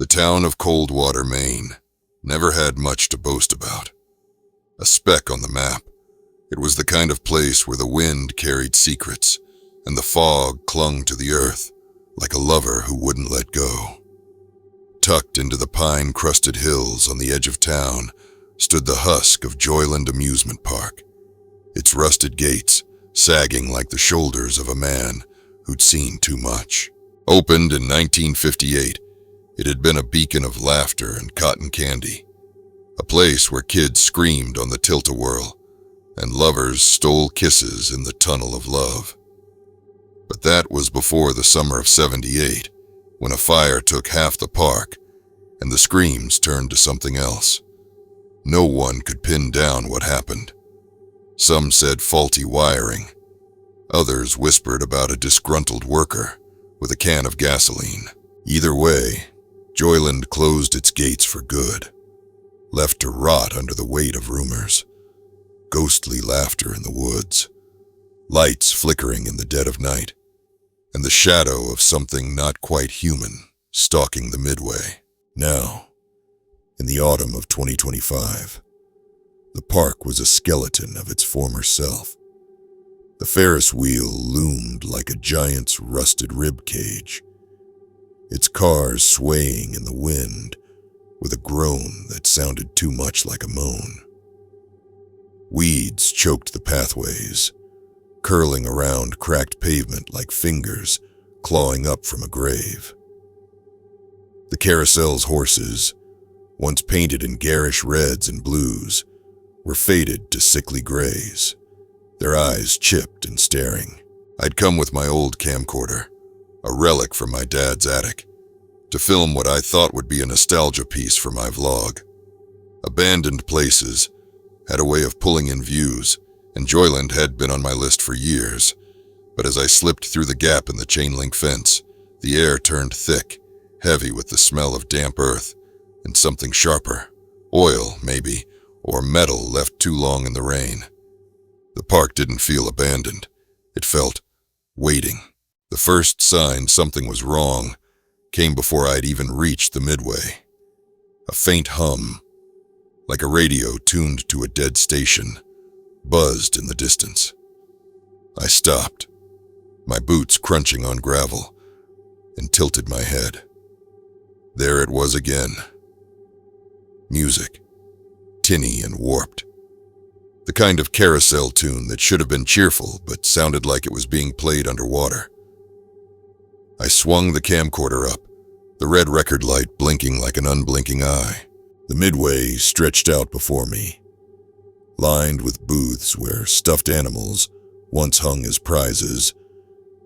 town of Coldwater, Maine, never had much to boast about. A speck on the map, it was the kind of place where the wind carried secrets and the fog clung to the earth like a lover who wouldn't let go. Tucked into the pine-crusted hills on the edge of town stood the husk of Joyland Amusement Park, its rusted gates sagging like the shoulders of a man who'd seen too much. Opened in 1958, it had been a beacon of laughter and cotton candy, a place where kids screamed on the tilt-a-whirl and lovers stole kisses in the tunnel of love. But that was before the summer of '78, when a fire took half the park and the screams turned to something else. No one could pin down what happened. Some said faulty wiring. Others whispered about a disgruntled worker with a can of gasoline. Either way, Joyland closed its gates for good, left to rot under the weight of rumors. Ghostly laughter in the woods, lights flickering in the dead of night, and the shadow of something not quite human stalking the midway. Now, in the autumn of 2025, the park was a skeleton of its former self. The Ferris wheel loomed like a giant's rusted rib cage, its cars swaying in the wind with a groan that sounded too much like a moan. Weeds choked the pathways, curling around cracked pavement like fingers clawing up from a grave. The carousel's horses, once painted in garish reds and blues, were faded to sickly grays, their eyes chipped and staring. I'd come with my old camcorder, a relic from my dad's attic, to film what I thought would be a nostalgia piece for my vlog. Abandoned places had a way of pulling in views, and Joyland had been on my list for years, but as I slipped through the gap in the chain-link fence, the air turned thick, heavy with the smell of damp earth and something sharper, oil maybe, or metal left too long in the rain. The park didn't feel abandoned. It felt waiting. The first sign something was wrong came before I'd even reached the midway. A faint hum, like a radio tuned to a dead station, buzzed in the distance. I stopped, my boots crunching on gravel, and tilted my head. There it was again. Music, tinny and warped. The kind of carousel tune that should have been cheerful but sounded like it was being played underwater. I swung the camcorder up, the red record light blinking like an unblinking eye. The midway stretched out before me, lined with booths where stuffed animals, once hung as prizes,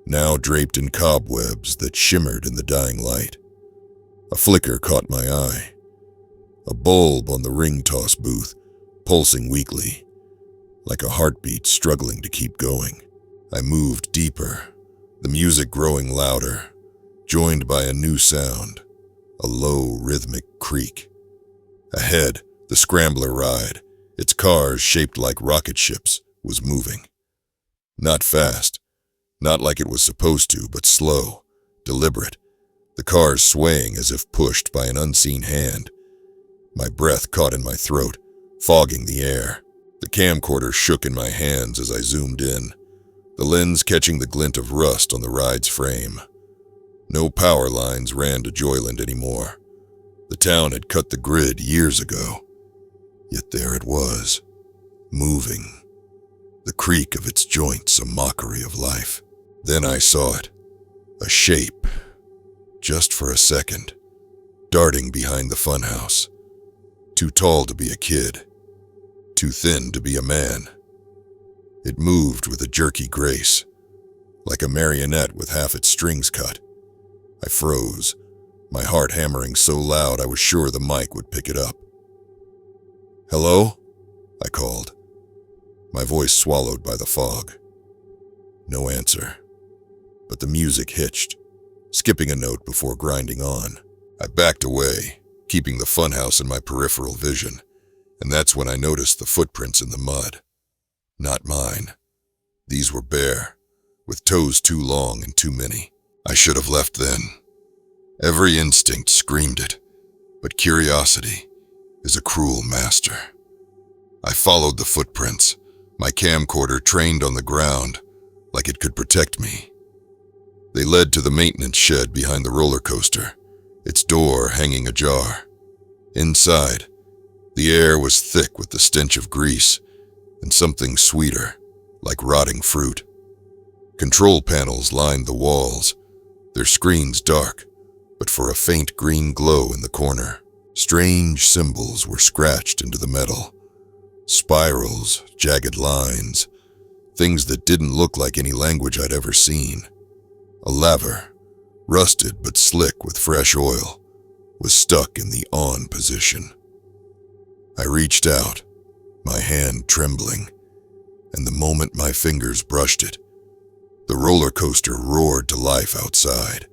now draped in cobwebs that shimmered in the dying light. A flicker caught my eye. A bulb on the ring toss booth, pulsing weakly, like a heartbeat struggling to keep going. I moved deeper, the music growing louder, joined by a new sound, a low rhythmic creak. Ahead, the scrambler ride, its cars shaped like rocket ships, was moving. Not fast, not like it was supposed to, but slow, deliberate, the cars swaying as if pushed by an unseen hand. My breath caught in my throat, fogging the air. The camcorder shook in my hands as I zoomed in, the lens catching the glint of rust on the ride's frame. No power lines ran to Joyland anymore. The town had cut the grid years ago. Yet there it was, moving, the creak of its joints a mockery of life. Then I saw it, a shape, just for a second, darting behind the funhouse. Too tall to be a kid, too thin to be a man. It moved with a jerky grace, like a marionette with half its strings cut. I froze, my heart hammering so loud I was sure the mic would pick it up. "Hello?" I called, my voice swallowed by the fog. No answer, but the music hitched, skipping a note before grinding on. I backed away, keeping the funhouse in my peripheral vision, and that's when I noticed the footprints in the mud. Not mine. These were bare, with toes too long and too many. I should have left then. Every instinct screamed it, But curiosity is a cruel master. I followed the footprints, my camcorder trained on the ground like it could protect me. They led to the maintenance shed behind the roller coaster, its door hanging ajar. Inside, the air was thick with the stench of grease and something sweeter, like rotting fruit. Control panels lined the walls, their screens dark, but for a faint green glow in the corner. Strange symbols were scratched into the metal. Spirals, jagged lines, things that didn't look like any language I'd ever seen. A laver, rusted but slick with fresh oil, was stuck in the on position. I reached out, my hand trembling, and the moment my fingers brushed it, the roller coaster roared to life outside,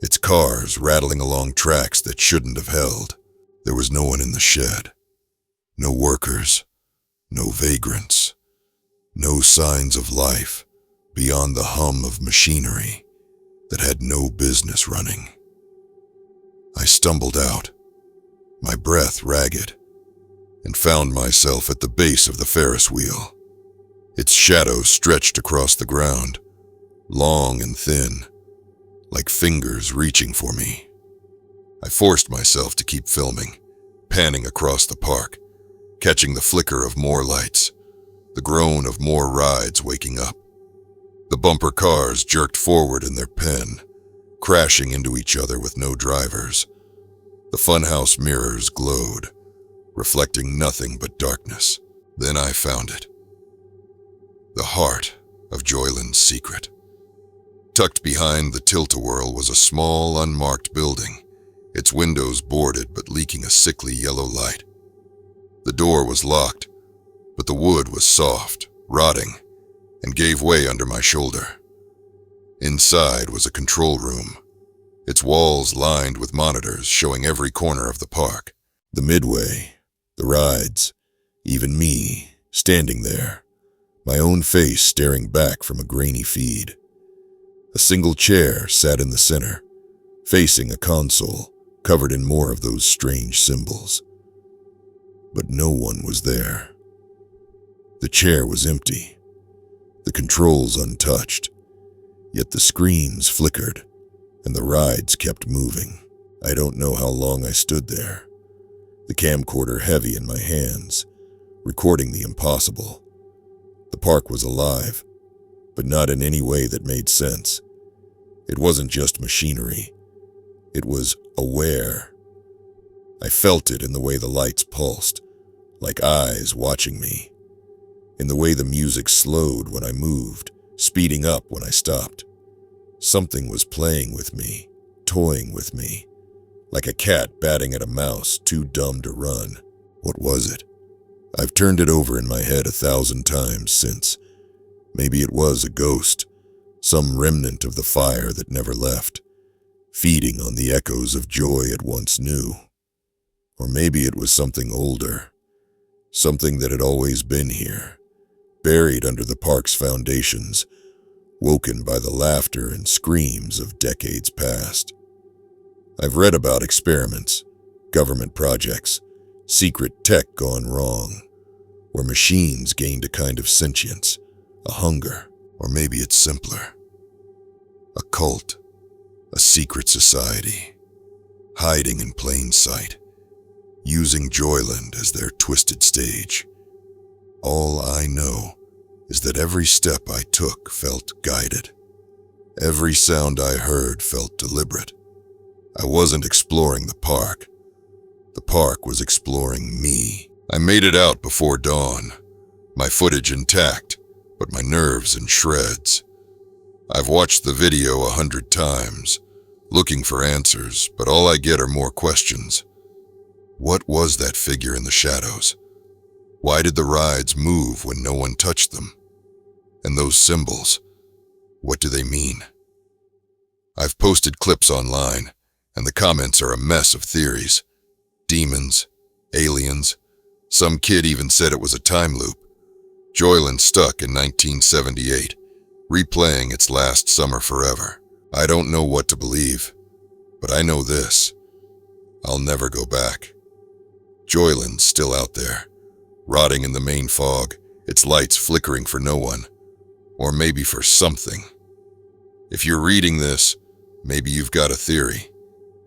its cars rattling along tracks that shouldn't have held. There was no one in the shed, no workers, no vagrants, no signs of life beyond the hum of machinery that had no business running. I stumbled out, my breath ragged, and found myself at the base of the Ferris wheel. Its shadow stretched across the ground, long and thin, like fingers reaching for me. I forced myself to keep filming, panning across the park, catching the flicker of more lights, the groan of more rides waking up. The bumper cars jerked forward in their pen, crashing into each other with no drivers. The Funhouse mirrors glowed, reflecting nothing but darkness. Then I found it. The heart of Joyland's secret. Tucked behind the 𝗪𝗪𝗃 was a small, unmarked building, its windows boarded but leaking a sickly yellow light. The door was locked, but the wood was soft, rotting, and gave way under my shoulder. Inside was a control room, its walls lined with monitors showing every corner of the park. The midway, the rides, even me, standing there, my own face staring back from a grainy feed. A single chair sat in the center, facing a console covered in more of those strange symbols. But no one was there. The chair was empty, the controls untouched, yet the screens flickered and the rides kept moving. I don't know how long I stood there, the camcorder heavy in my hands, recording the impossible. The park was alive, but not in any way that made sense. It wasn't just machinery. It was aware. I felt it in the way the lights pulsed, like eyes watching me, in the way the music slowed when I moved, speeding up when I stopped. Something was playing with me, toying with me, like a cat batting at a mouse too dumb to run. What was it? I've turned it over in my head 1,000 times since. Maybe it was a ghost, some remnant of the fire that never left, feeding on the echoes of joy it once knew. Or maybe it was something older, something that had always been here, buried under the park's foundations, woken by the laughter and screams of decades past. I've read about experiments, government projects, secret tech gone wrong, where machines gained a kind of sentience, a hunger, or maybe it's simpler. A cult, a secret society, hiding in plain sight, using Joyland as their twisted stage. All I know is that every step I took felt guided. Every sound I heard felt deliberate. I wasn't exploring the park. The park was exploring me. I made it out before dawn, my footage intact, but my nerves in shreds. I've watched the video 100 times, looking for answers, but all I get are more questions. What was that figure in the shadows? Why did the rides move when no one touched them? And those symbols, what do they mean? I've posted clips online, and the comments are a mess of theories. Demons, aliens, some kid even said it was a time loop. Joyland stuck in 1978, replaying its last summer forever. I don't know what to believe, but I know this. I'll never go back. Joyland's still out there, rotting in the Maine fog, its lights flickering for no one, or maybe for something. If you're reading this, maybe you've got a theory.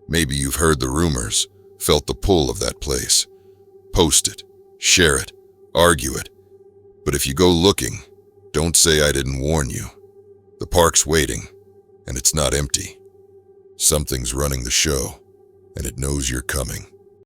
Maybe you've heard the rumors, felt the pull of that place. Post it, share it, argue it. But if you go looking, don't say I didn't warn you. The park's waiting, and it's not empty. Something's running the show, and it knows you're coming.